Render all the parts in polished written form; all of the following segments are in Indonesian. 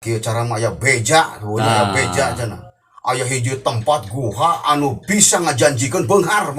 Kieu cara mah aya beja, aya beja cenah. Aya hiji tempat guha anu bisa ngajanjikeun beunghar.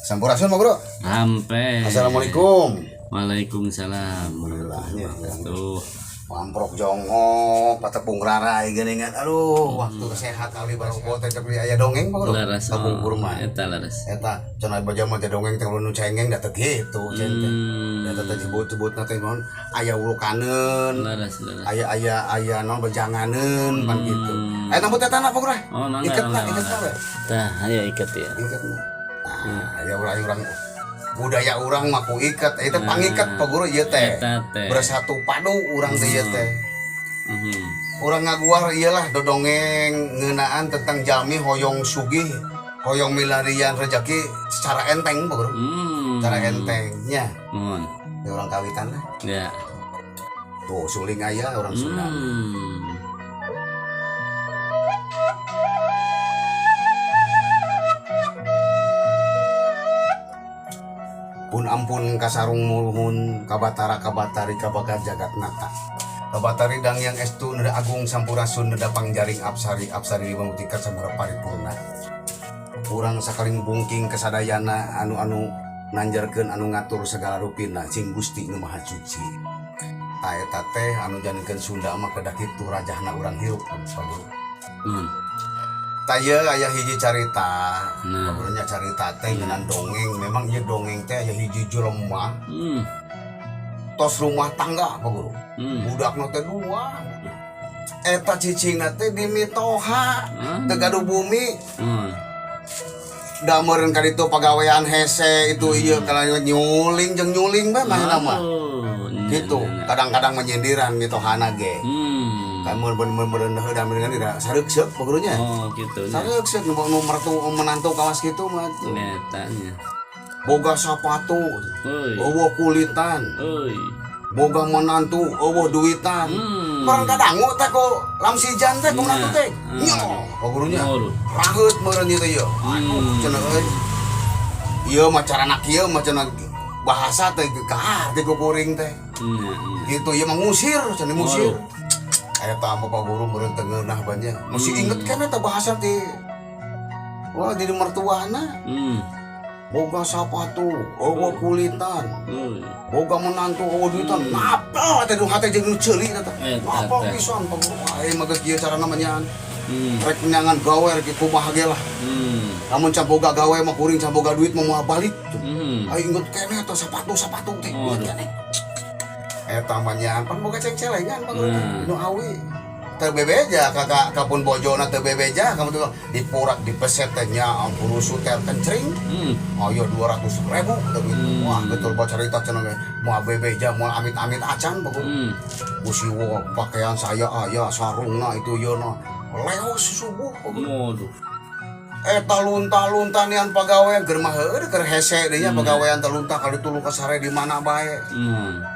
Sampurasun mah bro. Sampai. Assalamualaikum. Waalaikumsalam. Tuh. Pamprok jongok, patepung rarai geuningan. Aduh, waktu sehat kali baru bawa teh beli aya dongeng mah bro. Laras. Tabungkur mah. Eta laras. Eta cenah baja mah teh dongeng teh nu cengeng da teh kitu cenah. Da teh disebut-sebutna teh naon aya ulukaneun. Laras. Aya naon bejanganeun pan kitu. Aya tambut eta apa bro? Oh, nana. Iketna we. Tah, ayo iket ya. Iketna. Nah, aya urang budaya urang mah ku iket eta pangiket pa guru ieu teh bersatu padu urang teh ieu teh urang ngaguar iyalah dodongeng ngeunaan tentang jalmi hoyong sugih hoyong milarian rezeki secara enteng pa guru secara enteng nya mun urang kawitan lah ya tuh suling aya urang Sunda pun ampun kasarung mulhun kabatara kabatari kabaga jagat nata kabatari dang yang estu neda agung sampurasun neda pangjaring apsari apsari lima mutika samura paripurna urang sakaling bungking kesadayana anu nanjarkeun anu ngatur segala rupina cing Gusti nu Maha Suci ta eta teh anu janikeun Sunda mah kedah kitu rajahna urang hirup saudara taya aya hiji carita pokoknya carita teh ngeunaan dongeng memang ieu dongeng teh aya hiji jelema tos rumah tangga apa guru budakna teh dua eta cicingna teh di mitoha teu gaduh bumi da meureun ka ditu pagawean hese itu ieu kalau nyuling jeung nyuling mah mah gitu kadang-kadang menyindiran mitohana ge kan bener-bener dan dengan sareukeut pokoknya oh gitu sareukeut nu menantu kawas kitu mah netanya boga sapatu eueuh kulitan boga menantu eueuh duitan barang kadangu teh ku lamsijan teh ku menantu teh nyo pokoknya raheut meureun ieu teh ieu cenah euy ieu mah carana kieu mah cenah bahasa teh kahar teh ku kuring teh gitu ieu mah ngusir cenah ngusir eta bapak guru meureun teu ngeunah banyak masih inget kan eta bahasa teh wah di mertuana boga sapatu eueuh kulitan boga menantu eueuh duitan apa teh nu hate jeung nu ceuli eta apa pisan pak guru aya mah kieu carana menyan rek menyangan gawe rek kumaha ge lah lamun can boga gawe mah kuring can boga duit mah moal balik aya inget keneh eta sapatu teh keneh eta manyan pan boga ceng-celengan Pak nu awi teu bebeja kakak kapun bojona teu bebeja kamu tuh dipurak dipeset teh nya ampun suter kencring aya 200.000 gitu wah betul baca cerita cenah moal bebeja moal amit-amit acan Pak musiwo pakaian saya aya sarungna itu yeuna leos subuh waduh eta lunta-lunta nian pagawean keur mah heueuh keur hese deui nya pagawean teh lunta kali tuluy kasare di mana bae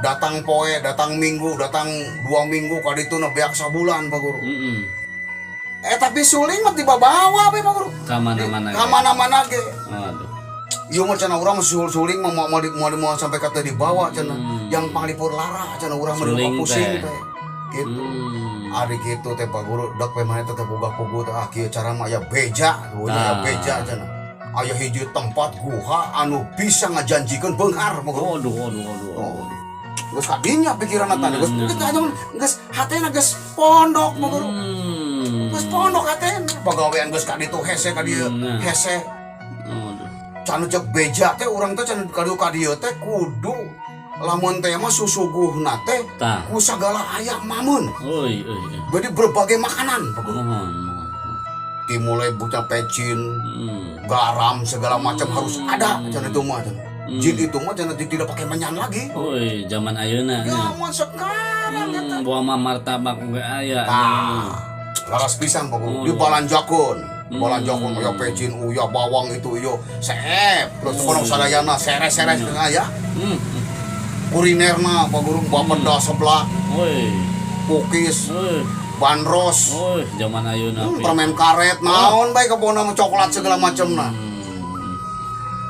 datang poe datang minggu datang 2 minggu kali itu na beak sabulan Pak Guru tapi suling mah dibawa we Pak Guru ka mana-mana ge aduh ieu mah cenah urang suling mah mau sampai ka teu dibawa cenah yang panglipur lara cenah urang mah pusing teh gitu ari kitu teh Pak Guru dek we mah teh boga pugu teh kieu cara mah aya beja aya beja cenah aya hiji tempat guha anu bisa ngajanjikeun beunghar Pak Guru waduh geus kadinya pikiranna teh geus hatena geus pondok Pak Guru geus pondok hatena pagawean geus ka ditu hese ka dieu hese can cek beja teh urang teh can ka dieu teh kudu lamun teh mah susuguhna teh ku sagala aya mamun. Jadi berbagai makanan. Dimulai buta pecin, garam segala macam harus ada cenah itu mah. Jin itu mah cenah tidak pakai menyan lagi. Zaman ayeuna. Zaman sekarang eta. Buah martabak ge aya. Laras pisan Pak di balanjakun. Balanjakun aya pecin, uya bawang itu yo seep. Terus kono sadayana seres-seres aya. Kulinerna Pak Guru bawa pedas seblak kukis bandros, zaman ayeuna permen karet, naon bae kebona mah coklat segala macemna.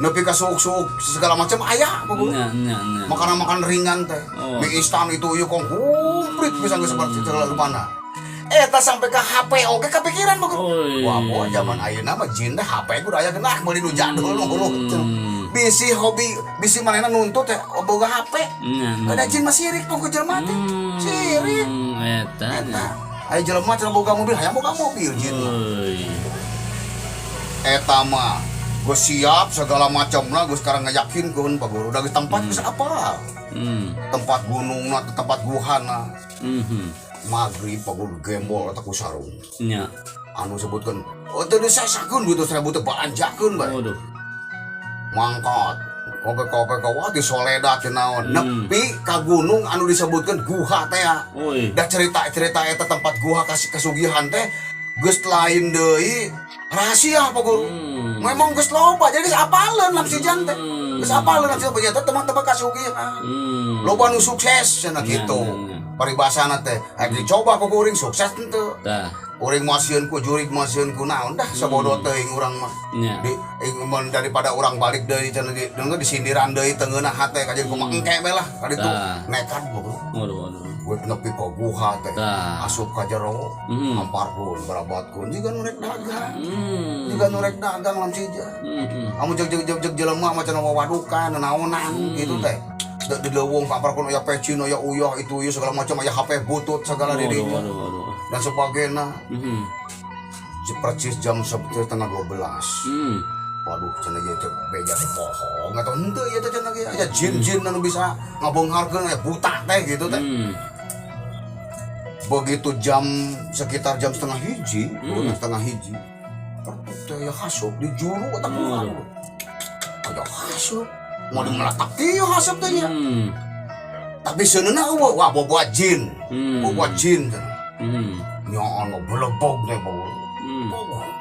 Nepi ka suuk-suuk segala macam aya pokoknya. Makanan-makanan ringan teh. Mie instan itu ieu kong komplit bisa geus seperti segala rupana. Eta sampai ke HP oke kepikiran pokoknya. Wah, boh zaman ayeuna mah jin teh HP ku aya genah meuli nu jadul nu huruf. Bisi hobi, bisi manehna nuntut teh boga HP. Kada jin mah sirik pokok jelema teh. Sirik. Eta. Aya jelema cenah boga mobil, hayang boga mobil jin. Eta mah gue siap segala macamnya gue sekarang ngayakinkeun Pak Guru dari tempat geus apa tempat gunung tempat guhana maghrib Pak Guru gembol eta ku sarung anu sebutkeun teu disasakeun butuh 1000 teh balanjakeun bae mangkat kope-kope ka di Soledad teh naon nepi ka gunung anu disebutkeun guha teh da cerita-cerita eta tempat guha kasugihan teh geus lain deui rahasia Pak Guru. Memang geus loba jadi geus apaleun lamsijan teh. Geus apaleun lamsijan teh teman-teman kasugihan. Loba nu sukses cenah kitu. Paribasana teh aya dicoba ku kuring sukses teu. Tah. Uring moasieun ku jurig moasieun ku naon dah sabodo teuing urang mah. Daripada urang balik deui cenah di sindiran deui teungeunna hate ka jeung kumaha engke bae lah ka ditu nekat Bu. Waduh. Gue nepi ka guha teh asup ka jero amparkeun barabatkeun jiga nu rek dagang lamsija amun jeg jelema macan wawadukan naonan gitu teh di leuweung amparkeun aya pecin aya uyah itu segala macam aya HP butut segala di dieu dan sebagainya percis jam 11:30 waduh cenah ieu teh beja teh pohong atau henteu ieu teh cenah ge aya jin-jin anu bisa ngabeungharkeun aya buta teh gitu teh begitu sekitar jam 12:30 teh ya haseup di juru eta kumaha aya haseup mau dimeletak ieu haseup teh nya tapi seuneuhna wah boboa jin nyaon belebog teh bawa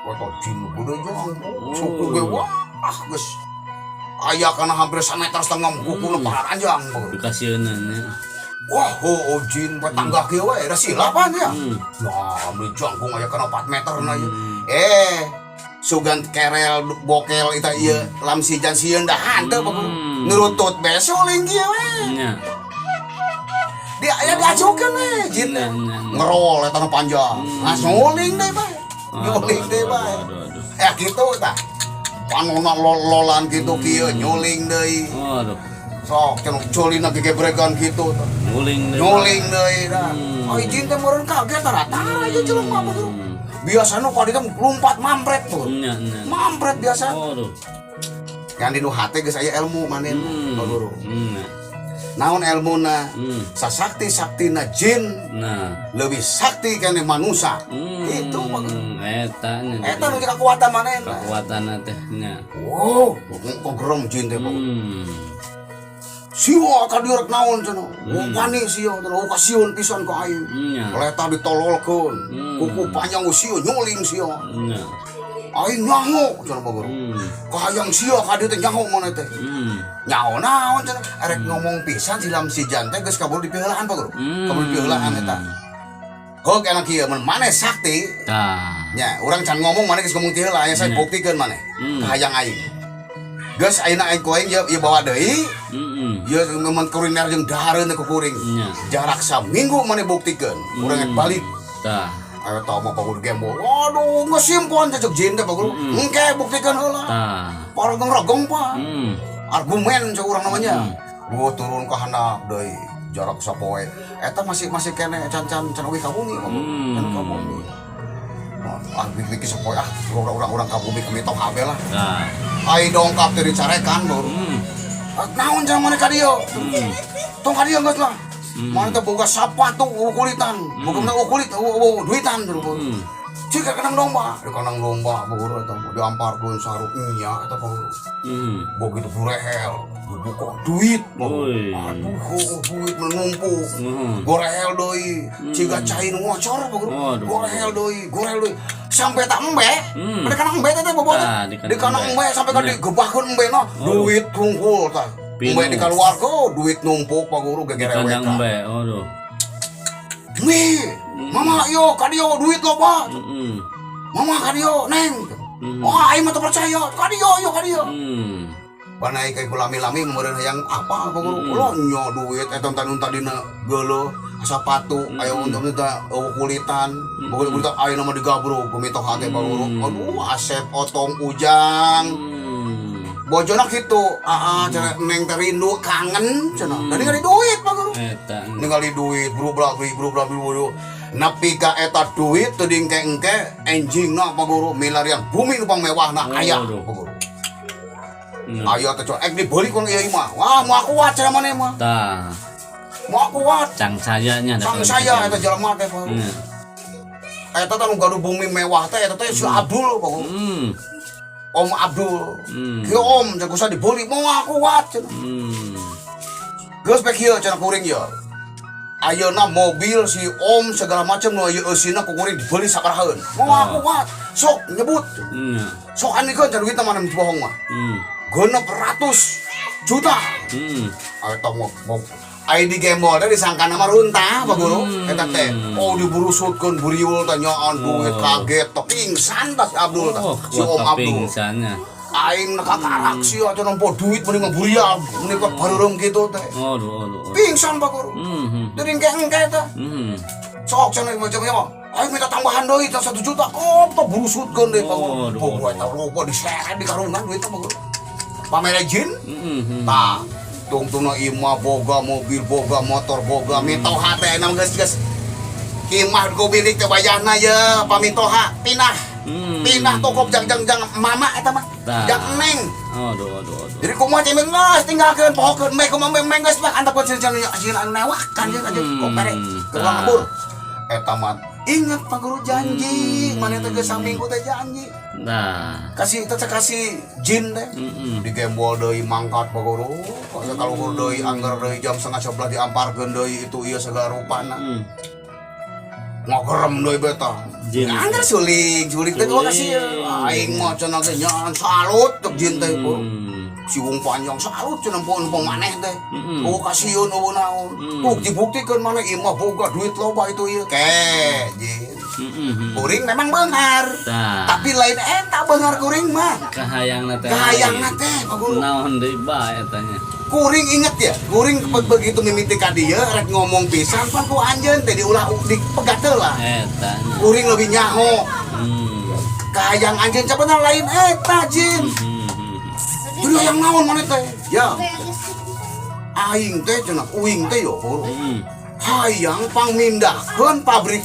kata jin gede jang suku ge wah geus aya kana hampir 1,5 meter kukuna paranjang dikasieunna wah, jin petangga kieu we, da silapan ya. Nah, ambil jangkung aya kana 4 meter na ieu. Sugan kerel bokel eta ieu lamsijan sieun da hanteu nurutut bae suling kieu we. Dia aya diajukeun we jin ngerol eta nu panjang. Nah, suling deui bae. Nyuling deui bae. Kitu tah. Panonna lolan kitu kieu nyuling deui. Waduh. Sok cenah culina gegebregan kitu tah. Nyuling deui dah. Ai jin teh meureun kaget rata aja jelema mah. Biasana ka ditu lompat mampret tuh. Mampret biasa. Yang di nu hate geus aya ilmu manen Guru. Naon ilmuna? Sasakti-saktina jin. Lebih sakti kana manusia. Itu mah. Eta nu kekuatan manen. Kekuatanna teh nya. Wow, kogrong jin teh. Siwa ka dieu rek naon cenah. Wani siwa cenah kasieun pisan ka aing. Leta ditololkeun. Kuku panjang siwa nyuling siwa. Aing nyaho cenah Pak Guru. Kahayang siwa ka dieu teh nyaho maneh teh. Nyaho naon cenah. Arek ngomong pisan si lamsijan teh geus kabur dipiheulaan Pak Guru. Kabur dipiheulaan eta. Heuh kana kieu mun maneh sakti. Tah. Nya urang can ngomong maneh geus ngomong ti heula aya saya buktikeun maneh. Kahayang aing. Geus ayeuna aing ku aing ieu bawa deui. Ieu memang kuliner jeung dahareun ku kuring. Jarak saminggu maneh buktikeun. Urang balik. Tah. Aya tah mah Pak Guru gembol. Waduh, ngesimpon cecek jin teh Pak Guru. Engke buktikeun heula. Tah. Parageng-rageng Pak. Argumen cek urang namanya. Gua turun ka handap deui. Jarak sapoe. Eta masih kene can we kabumi Pak Guru. Can kabumi. Bikin sepoe urang kabumi kemitok habe lah. Ai dongkap teh dicarekan Bro. Naon cenah maneh ka dieu? Tong ka dieu geus lah. Maneh teh boga sapatu ukulitan. Boga ukulit duitan Bro. Cika kandang domba, di kandang domba Bro eta diamparkeun saruk nya eta Bro. Begitu burehel, dibuka duit. Aduh, duit menumpuk. Gorehel deui, ciga cai nu ngocor Bro. Gorehel deui. Sampai tak embe, di kana embe teh bobot. Di kana embe sampai ka digebahkeun embena, duit tungkul tah. Embe dikaluarkeun, duit numpuk Pak Guru gegerewekan. Kandang embe, aduh. "Mi, mama yo kadio duit loba." "Mama kadio, Neng." "Wah, aing mah teu percaya. Kadio yo kadio." Panai kayak lami-lami meureun hayang apa pokoknya lo nyo duit eta tanu tadina geuleuh sepatu aya untuk minta kulitan pokoknya kulitan aya nama digabruk kumitok hate baguru aduh Asep Otong Ujang bojona kitu cenah neng teh rindu kangen cenah da ningali duit baguru eta ningali duit brubrak nepi ka eta duit teu dingke-engke enjingna baguru milarian bumi nu pamewahna aya baguru. Ayo teh ek dibeli kun ieu mah. Wah, moal kuat cenah maneh mah. tah Moal kuat. cang sayanya Sang saya eta jelema teh. Eta teh nu gaduh bumi mewah teh eta teh si Abdul pokok. Om Abdul. Kieu om jeung kusa dibeli moal kuat cenah. Geus pek kieu cenah kuring ye. Ayeuna mobil si om segala macam nu ieu eusina ku kuring dibeli sakaraheun. Moal kuat. Sok nyebut. Sok anikeun cenah duitna mana bohong mah. 600 juta. Eta mau ID gembol teh disangka nama runtah Pak Guru. Eta teh diburusutkeun buriul teh nyoon duit kaget teh pingsan tas Abdul teh. Si Om Abdul. Pingsannya. Aing nakakarak sih atuh nempo duit mending mah burial, mending kok bareurem kitu teh. Aduh. Pingsan Pak Guru. Jadi engke teh. Sok cenah macamnya mah. Aing minta tambahan deui teh 1 juta. Kok teh burusutkeun deui Pak Guru. Pokoknya eta lupa diseret di karungan duit teh Pak Guru. Pamere jin, tah, tungtungna imah boga mobil, boga motor, boga mitoha teh enam geus kimah ku bilik teh wayahna ye pamitoha pindah toko jang mama eta mah jang neng. Aduh. Jadi kumaha teh geus tinggalkeun pohokeun me kumaha geus mah antep cenah anu newah kan jeung kok pere keur ngabur. Eta mah ingat Pak Guru janji, mana teh geus saminggu teh janji. Nah, kasih jin teh di gembol deui mangkat Pak Guru. Kalau deui anggar deui jam 10:30 diamparkeun deui itu ieu segala rupana. Ngogerem deui beta. Anggar suling teh gua kasih aing mah cenah teh nyaan salut teh jin teh siung panjang salut cenah pon maneh teh. Oh kasieun eueuh naon. Bukti-buktikeun maneh ieu mah boga duit loba itu ieu. Jin. Kuring memang beunghar. Tapi lain eta beunghar kuring mah. Kahayangna teh. Pak Guru. Naon deui bae etanya. Kuring inget ya, kuring begitu mimiti ka dieu rek ngomong pisan pan ku anjeun teh diulah dipegat heula. Etanya. Kuring lebih nyaho. Kahayang anjeun cabeuna lain eta jin. Jadi yang naon maneh teh? Ya. Aing teh cenah uing teh yo. Hayang pangmindahkeun pabrik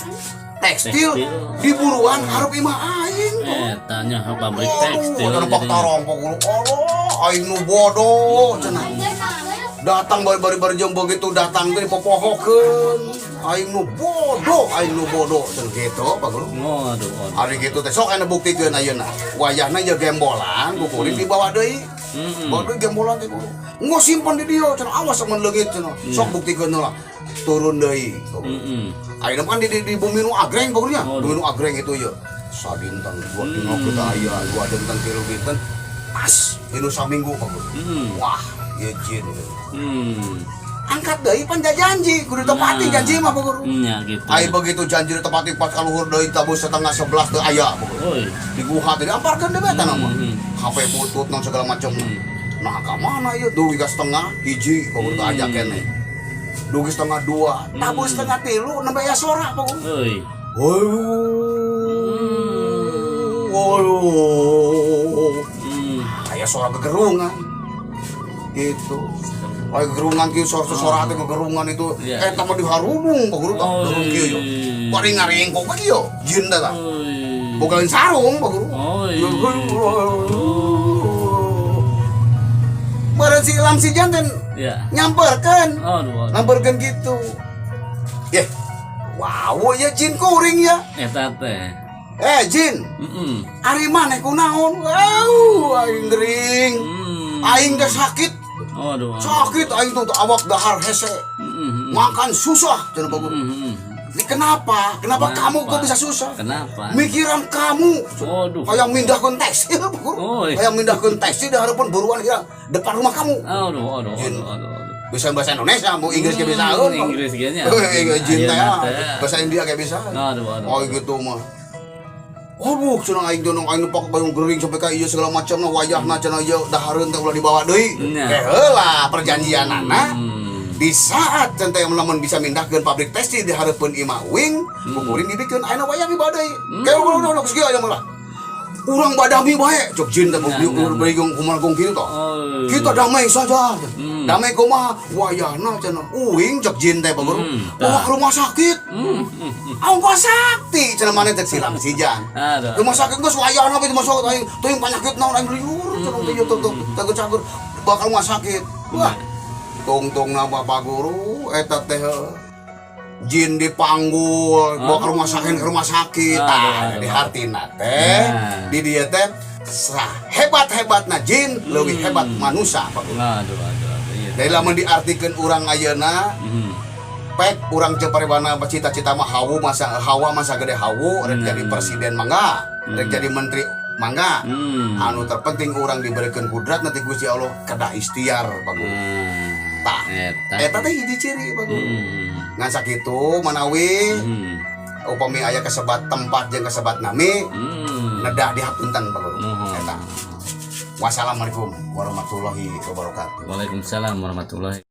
tekstil di buruan hareup imah aing. Eta nya pabrik tekstil. Cenah pak tarong Pak Guru. Aing nu bodoh cenah. Datang bari-bari jeung begitu datang teh dipopohokeun. Aing nu bodoh cenah kitu Pak Guru. Aduh. Ari kitu teh sok anu buktikeun ayeuna. Wayahna jeung gembolan ku kuring dibawa deui. Bawa deui gembolan teh Guru. Nggo simpen di dieu cenah awas mun leungit cenah. Sok buktikeun heula. Turun deui. Ayeuna kan di bumi nu agreng pokoknya. Bumi nu agreng itu ya. Sadinten 2 dina kita aya, 2 dinten 3 dinten. Pas dinu saminggu Pak Guru. Wah, ieu jin. Angkat deui pan janji, kudu tepati janji mah Pak Guru. Nya gitu. Ai begitu janji tepati pas kaluhur deui tabus setengah 11 teu aya Pak Guru. Di guha teh diamparkeun deui eta mah. HP butut non segala macam. Nah, ka mana ieu duwi ka setengah hiji Pak Guru teh ajak keneh. Dugi setengah 2, tabus setengah 3, nembe aya sorak Pak Guru. Aya sorak gegerungan. Gitu. Aya gegerungan kieu sorak teh gegerungan itu eta mah diharubung Pak Guru tah gerung kieu yo. Bari ngaringkok ka kieu jin teh tah. Boga sarung Pak Guru. Meureun si Lam si janten nyamperkeun. Nyamperkeun gitu. Wow, ya jin kuring ya. Eta teh. Jin. Ari maneh kunaon? Wow, aing gering. Aing teh sakit. Sakit aing tuh awak dahar hese. Makan susah cenah Pak Guru. Ini kenapa? Kenapa kamu kok bisa susah? Kenapa? Mikiran kamu. Hayang mindahkeun tekstil Guru. Hayang mindahkeun tekstil di harapan buruan ya depan rumah kamu. Aduh. bisa bahasa Indonesia, mau Inggris kayak bisa. Inggris kayaknya. Jin teh bahasa India kayak bisa. Aduh. Oh gitu mah. Aduh, cenah aing donong aing pakai bayung gering sampai ka ieu segala macam na wayahna cenah ieu dahareun teh ulah dibawa deui. Heula perjanjianana. Di saat centai lamun bisa mindahkeun pabrik tekstil di hareupeun imah wing, kukurin dibikeun ayeuna wayah di badai. Kayak ulah geus kieu aya mah. Urang badami bae, cok jin teh berigung kumaha kitu toh. Kita damai saja. Damai kumaha wayahna cenah uing cok jin teh bageru. Bawa ke rumah sakit. Ongkos sakti cenah maneh teh silam sijan. Rumah sakit geus wayahna we masuk teuing panyakit naon aing liur cenah teh tuh cagur bawa ke rumah sakit. Wah. Tungtungna Bapak Guru eta teh jin dipanggul bawa ke rumah sakit di hartina teh di dieu teh hebat-hebatna jin leuwih hebat manusia Pak Guru. Aduh. Dari lamun diartikeun urang ayeuna pek urang teu parebana cita-cita mah hawa masa gede hawu rek jadi presiden mangga rek jadi menteri mangga anu terpenting urang diberikeun kudrat nanti Gusti Allah kedah ikhtiar Pak Guru. Tah eta teh hiji ciri Pak Guru. Ngan sakitu manawi upami aya kasebat tempat jeung kasebat nami nedah dihapunten Pak Guru. Eta. Wassalamualaikum warahmatullahi wabarakatuh. Waalaikumsalam warahmatullahi